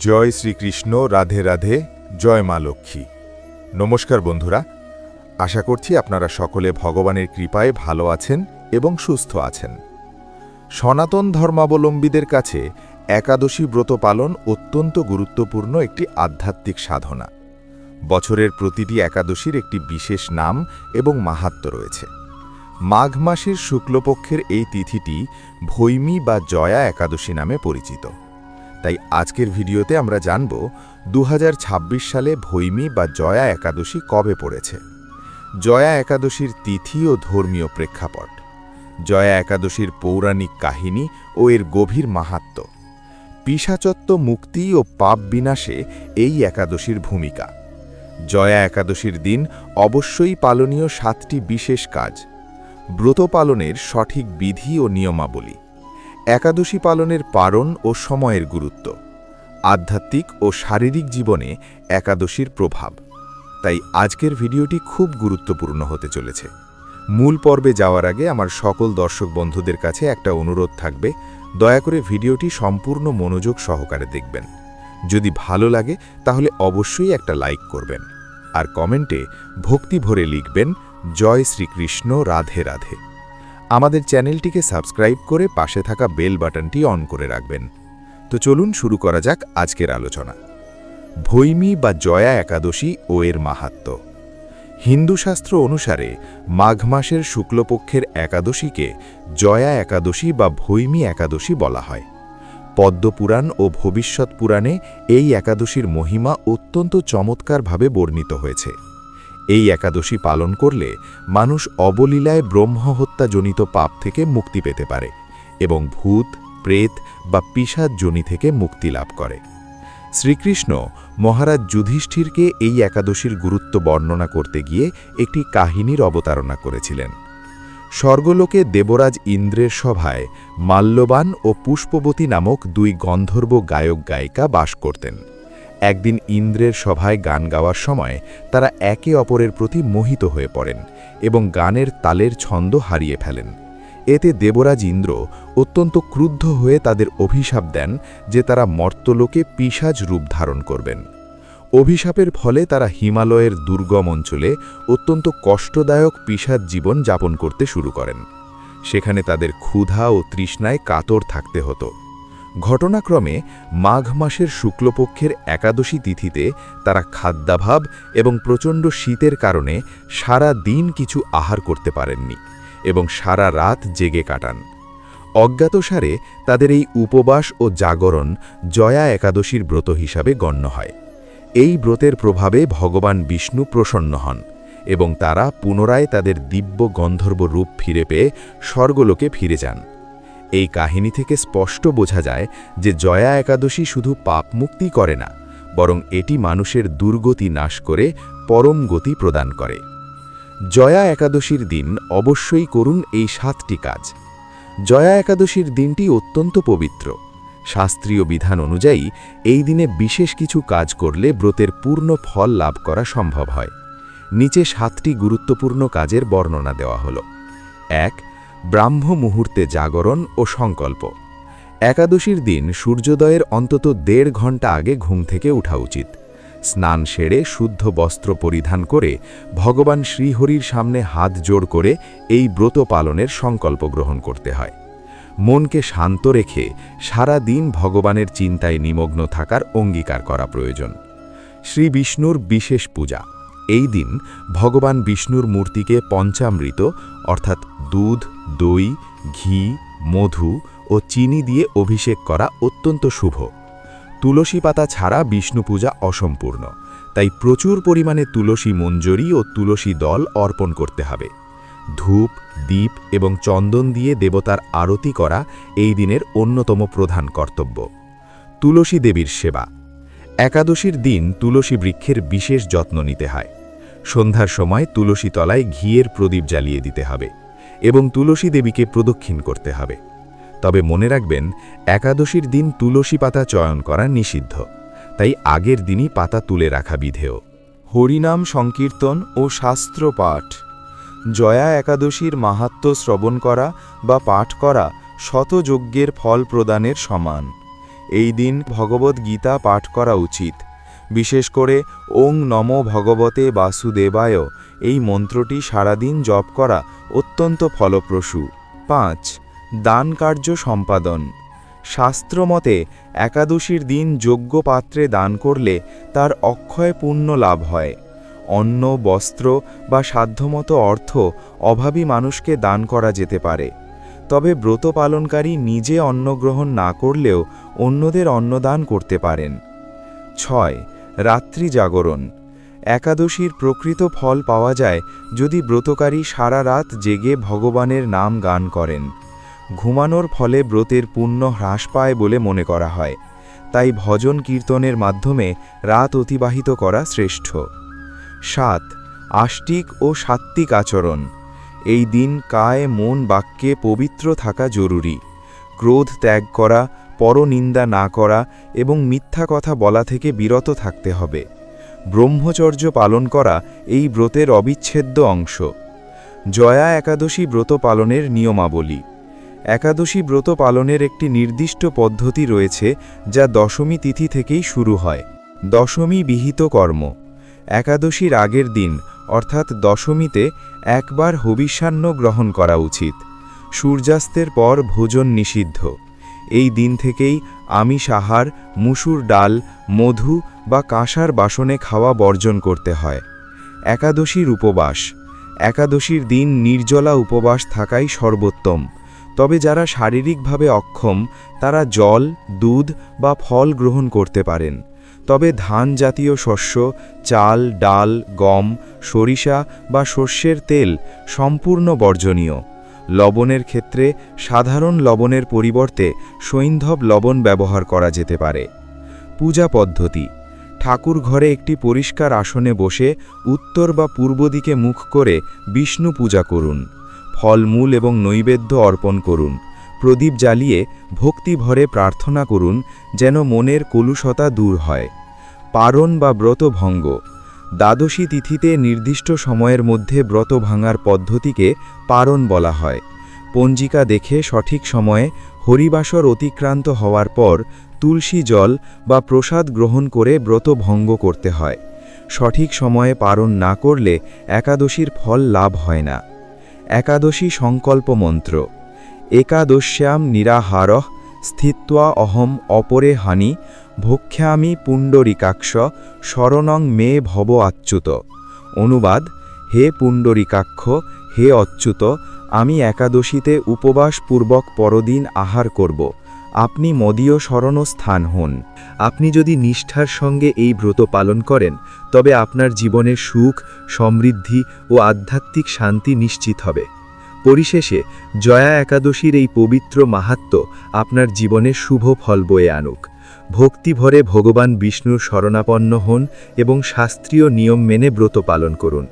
জয় শ্রীকৃষ্ণ, রাধে রাধে, জয় মা লক্ষ্মী। নমস্কার বন্ধুরা, আশা করছি আপনারা সকলে ভগবানের কৃপায় ভালো আছেন এবং সুস্থ আছেন। সনাতন ধর্মাবলম্বীদের কাছে একাদশী ব্রত পালন অত্যন্ত গুরুত্বপূর্ণ একটি আধ্যাত্মিক সাধনা। বছরের প্রতিটি একাদশীর একটি বিশেষ নাম এবং মাহাত্ম্য রয়েছে। মাঘ মাসের শুক্লপক্ষের এই তিথিটি ভৈমী বা জয়া একাদশী নামে পরিচিত। তাই আজকের ভিডিওতে আমরা জানব 2026 সালে ভৈমী বা জয়া একাদশী কবে পড়েছে, জয়া একাদশীর তিথি ও ধর্মীয় প্রেক্ষাপট, জয়া একাদশীর পৌরাণিক কাহিনী ও এর গভীর মাহাত্ম্য, পিশাচত্ব মুক্তি ও পাপ বিনাশে এই একাদশীর ভূমিকা। জয়া একাদশীর দিন অবশ্যই পালনীয় 7টি বিশেষ কাজ, ব্রত পালনের সঠিক বিধি ও নিয়মাবলী, একাদশী পালনের পারণ ও সময়ের গুরুত্ব, আধ্যাত্মিক ও শারীরিক জীবনে একাদশীর প্রভাব। তাই আজকের ভিডিওটি খুব গুরুত্বপূর্ণ হতে চলেছে। মূল পর্বে যাওয়ার আগে আমার সকল দর্শক বন্ধুদের কাছে একটা অনুরোধ থাকবে, দয়া করে ভিডিওটি সম্পূর্ণ মনোযোগ সহকারে দেখবেন। যদি ভালো লাগে তাহলে অবশ্যই একটা লাইক করবেন, আর কমেন্টে ভক্তি ভরে লিখবেন জয় শ্রীকৃষ্ণ, রাধে রাধে। আমাদের চ্যানেলটিকে সাবস্ক্রাইব করে পাশে থাকা বেল বাটনটি অন করে রাখবেন। তো চলুন শুরু করা যাক আজকের আলোচনা। ভৈমী বা জয়া একাদশী ও এর মাহাত্ম্য। হিন্দু শাস্ত্র অনুসারে মাঘ মাসের শুক্লপক্ষের একাদশীকে জয়া একাদশী বা ভৈমী একাদশী বলা হয়। পদ্মপুরাণ ও ভবিষ্যৎ পুরাণে এই একাদশীর মহিমা অত্যন্ত চমৎকারভাবে বর্ণিত হয়েছে। এই একাদশী পালন করলে মানুষ অবলীলায় ব্রহ্মহত্যাজনিত পাপ থেকে মুক্তি পেতে পারে এবং ভূত, প্রেত বা পিশাচ যোনি থেকে মুক্তি লাভ করে। শ্রীকৃষ্ণ মহারাজ যুধিষ্ঠিরকে এই একাদশীর গুরুত্ব বর্ণনা করতে গিয়ে একটি কাহিনীর অবতারণা করেছিলেন। স্বর্গলোকে দেবরাজ ইন্দ্রের সভায় মাল্যবান ও পুষ্পবতী নামক দুই গন্ধর্ব গায়ক গায়িকা বাস করতেন। একদিন ইন্দ্রের সভায় গান গাওয়ার সময় তারা একে অপরের প্রতি মোহিত হয়ে পড়েন এবং গানের তালের ছন্দ হারিয়ে ফেলেন। এতে দেবরাজ ইন্দ্র অত্যন্ত ক্রুদ্ধ হয়ে তাদের অভিশাপ দেন যে তারা মর্ত্যলোকে পিশাচ রূপ ধারণ করবেন। অভিশাপের ফলে তারা হিমালয়ের দুর্গম অঞ্চলে অত্যন্ত কষ্টদায়ক পিশাচ জীবন যাপন করতে শুরু করেন। সেখানে তাদের ক্ষুধা ও তৃষ্ণায় কাতর থাকতে হতো। ঘটনাক্রমে মাঘ মাসের শুক্লপক্ষের একাদশী তিথিতে তারা খাদ্যাভাব এবং প্রচণ্ড শীতের কারণে সারা দিন কিছু আহার করতে পারেননি এবং সারা রাত জেগে কাটান। অজ্ঞাতসারে তাদের এই উপবাস ও জাগরণ জয়া একাদশীর ব্রত হিসাবে গণ্য হয়। এই ব্রতের প্রভাবে ভগবান বিষ্ণু প্রসন্ন হন এবং তারা পুনরায় তাদের দিব্য গন্ধর্ব রূপ ফিরে পেয়ে স্বর্গলোকে ফিরে যান। এই কাহিনী থেকে স্পষ্ট বোঝা যায় যে জয়া একাদশী শুধু পাপ মুক্তি করে না, বরং এটি মানুষের দুর্গতি নাশ করে পরম গতি প্রদান করে। জয়া একাদশীর দিন অবশ্যই করুন এই 7টি কাজ। জয়া একাদশীর দিনটি অত্যন্ত পবিত্র। শাস্ত্রীয় বিধান অনুযায়ী এই দিনে বিশেষ কিছু কাজ করলে ব্রতের পূর্ণ ফল লাভ করা সম্ভব হয়। নিচে 7টি গুরুত্বপূর্ণ কাজের বর্ণনা দেওয়া হল। 1. ব্রাহ্ম মুহূর্তে জাগরণ ও সংকল্প। একাদশীর দিন সূর্যোদয়ের অন্তত 1.5 ঘণ্টা আগে ঘুম থেকে ওঠা উচিত। স্নান সেরে শুদ্ধ বস্ত্র পরিধান করে ভগবান শ্রীহরির সামনে হাত জোড় করে এই ব্রত পালনের সংকল্প গ্রহণ করতে হয়। মনকে শান্ত রেখে সারা দিন ভগবানের চিন্তায় নিমগ্ন থাকার অঙ্গীকার করা প্রয়োজন। শ্রী বিষ্ণুর বিশেষ পূজা। এই দিন ভগবান বিষ্ণুর মূর্তিকে পঞ্চামৃত অর্থাৎ দুধ, দই, ঘি, মধু ও চিনি দিয়ে অভিষেক করা অত্যন্ত শুভ। তুলসী পাতা ছাড়া বিষ্ণু পূজা অসম্পূর্ণ, তাই প্রচুর পরিমাণে তুলসী মঞ্জরি ও তুলসী দল অর্পণ করতে হবে। ধূপ, দীপ এবং চন্দন দিয়ে দেবতার আরতি করা এই দিনের অন্যতম প্রধান কর্তব্য। তুলসী দেবীর সেবা। একাদশীর দিন তুলসী বৃক্ষের বিশেষ যত্ন নিতে হয়। সন্ধ্যার সময় তুলসী তলায় ঘিয়ের প্রদীপ জ্বালিয়ে দিতে হবে এবং তুলসী দেবীকে প্রদক্ষিণ করতে হবে। তবে মনে রাখবেন, একাদশীর দিন তুলসী পাতা চয়ন করা নিষিদ্ধ, তাই আগের দিনই পাতা তুলে রাখা বিধেয়। হরিনাম সংকীর্তন ও শাস্ত্র পাঠ। জয়া একাদশীর মাহাত্ম্য শ্রবণ করা বা পাঠ করা শতযজ্ঞের ফল প্রদানের সমান। এই দিন ভগবদ গীতা পাঠ করা উচিত। বিশেষ করে ওং নমো ভগবতে বাসুদেবায় এই মন্ত্রটি সারাদিন জপ করা অত্যন্ত ফলপ্রসূ। 5. দান কার্য সম্পাদন। শাস্ত্রমতে একাদশীর দিন যোগ্য পাত্রে দান করলে তার অক্ষয় পুণ্য লাভ হয়। অন্ন, বস্ত্র বা সাধ্যমতো অর্থ অভাবী মানুষকে দান করা যেতে পারে। তবে ব্রত পালনকারী নিজে অন্নগ্রহণ না করলেও অন্যদের অন্নদান করতে পারেন। 6. রাত্রি জাগরণ। একাদশীর প্রকৃত ফল পাওয়া যায় যদি ব্রতকারী সারা রাত জেগে ভগবানের নাম গান করেন। ঘুমানোর ফলে ব্রতের পুণ্য হ্রাস পায় বলে মনে করা হয়, তাই ভজন কীর্তনের মাধ্যমে রাত অতিবাহিত করা শ্রেষ্ঠ। 7. আষ্টিক ও সাত্ত্বিক আচরণ। এই দিন কায় মন বাক্যে পবিত্র থাকা জরুরি। ক্রোধ ত্যাগ করা, পরনিন্দা না করা এবং মিথ্যা কথা বলা থেকে বিরত থাকতে হবে। ব্রহ্মচর্য পালন করা এই ব্রতের অবিচ্ছেদ্য অংশ। জয়া একাদশী ব্রত পালনের নিয়মাবলী। একাদশী ব্রত পালনের একটি নির্দিষ্ট পদ্ধতি রয়েছে যা দশমী তিথি থেকেই শুরু হয়। দশমী বিহিত কর্ম। একাদশীর আগের দিন অর্থাৎ দশমীতে একবার হবিষ্যান্ন গ্রহণ করা উচিত। সূর্যাস্তের পর ভোজন নিষিদ্ধ। এই দিন থেকেই আমিষ আহার, মুসুর ডাল, মধু বা কাঁসার বাসনে খাওয়া বর্জন করতে হয়। একাদশীর উপবাস। একাদশীর দিন নির্জলা উপবাস থাকাই সর্বোত্তম। তবে যারা শারীরিকভাবে অক্ষম তারা জল, দুধ বা ফল গ্রহণ করতে পারেন। তবে ধান জাতীয় শস্য, চাল, ডাল, গম, সরিষা বা সর্ষের তেল সম্পূর্ণ বর্জনীয়। লবণের ক্ষেত্রে সাধারণ লবণের পরিবর্তে সৈন্ধব লবণ ব্যবহার করা যেতে পারে। পূজা পদ্ধতি। ঠাকুর ঘরে একটি পরিষ্কার আসনে বসে উত্তর বা পূর্ব দিকে মুখ করে বিষ্ণু পূজা করুন। ফলমূল এবং নৈবেদ্য অর্পণ করুন। প্রদীপ জ্বালিয়ে ভক্তি ভরে প্রার্থনা করুন যেন মনের কলুষতা দূর হয়। পারণ বা ব্রত ভঙ্গ। দ্বাদশী তিথিতে নির্দিষ্ট সময়ের মধ্যে ব্রত ভাঙার পদ্ধতিকে পারণ বলা হয়। পঞ্জিকা দেখে সঠিক সময়ে হরিবাসর অতিক্রান্ত হওয়ার পর তুলসী জল বা প্রসাদ গ্রহণ করে ব্রত ভঙ্গ করতে হয়। সঠিক সময়ে পারণ না করলে একাদশীর ফল লাভ হয় না। একাদশী সংকল্প মন্ত্র। একাদশ্যাম নিরাহারঃ স্থিত্বা অহম অপরে হানি ভক্ষ্যামি পুণ্ডরিকাক্ষ শরণং মে ভব আচ্যুত। অনুবাদ: হে পুণ্ডরিকাক্ষ, হে অচ্যুত, আমি একাদশীতে উপবাসপূর্বক পরদিন আহার করব। আপনি মদীয় শরণস্থান হন। আপনি যদি নিষ্ঠার সঙ্গে এই ব্রত পালন করেন তবে আপনার জীবনের সুখ, সমৃদ্ধি ও আধ্যাত্মিক শান্তি নিশ্চিত হবে। পরিশেষে জয়া একাদশীর এই পবিত্র মাহাত্ম্য আপনার জীবনে শুভ ফল বয়ে আনুক। ভক্তি ভরে ভগবান বিষ্ণুর শরণাপন্ন হন এবং শাস্ত্রীয় নিয়ম মেনে ব্রত পালন করুন।